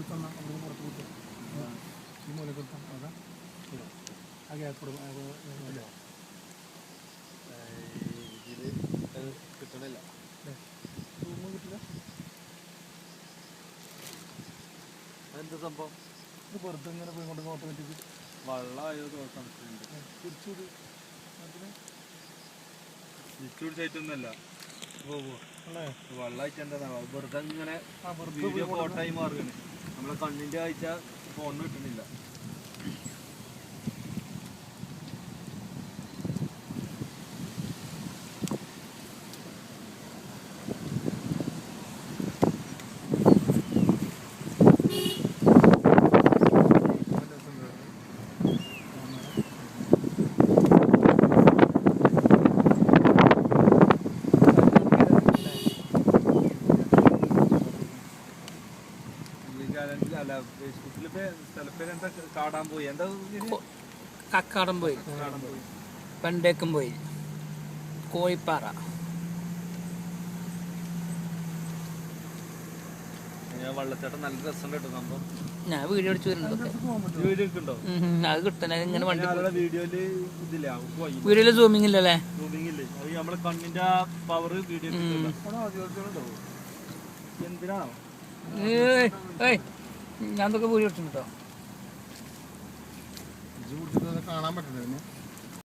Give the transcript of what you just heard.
കൊടുത്തന്ന അവിടെ പുറത്ത് കൊടുത്തു ഈ മൂല കൊടുത്ത അതാ ആ ഗ്യാപ്പ് ഇതിൽ കിട്ടണില്ല റൂമ് കിട്ടില്ല അതെന്താ സംഭവം ഇത് വെറുതെ ഇങ്ങനെ പോയി കൊണ്ട് ഓട്ടോമാറ്റിക് വെള്ളമായോ സംശയമുണ്ട് തിരിച്ചു അതിന് തിരിച്ചുപിടിച്ചായിട്ടൊന്നുമല്ല വെള്ളമായിട്ട് എന്താ വെറുതെ ഇങ്ങനെ വെറുതെ വീഡിയോ ഫോട്ടോയായി മാറുകയാണ് നമ്മളെ കണ്ണിൻ്റെ കാഴ്ച ഫോണിന് കിട്ടുന്നില്ല കക്കാടം പോയി പണ്ടേക്കും പോയി കോഴിപ്പാറ വെള്ളച്ചാട്ടം നല്ല രസമുണ്ട് കേട്ടോ സംഭവം ഞാൻ വീഡിയോ അടിച്ചു വരുന്നുണ്ട് വീഡിയോ എടുക്കണ്ടോ അത് കിട്ടണ ഇങ്ങനെ വണ്ടി വീഡിയോയില് ഇതില്ല വീഡിയോയില് സൂമിങ് ഇല്ലല്ലേ സൂമിങ് ഇല്ലേ അത് നമ്മളെ കണ്ണിന്റെ പവർ വീഡിയോ എന്തിനാണോ ഞാൻ ഇതൊക്കെ വീഡിയോ എടുത്തിട്ടുണ്ടോ കാണാൻ പറ്റുന്നത്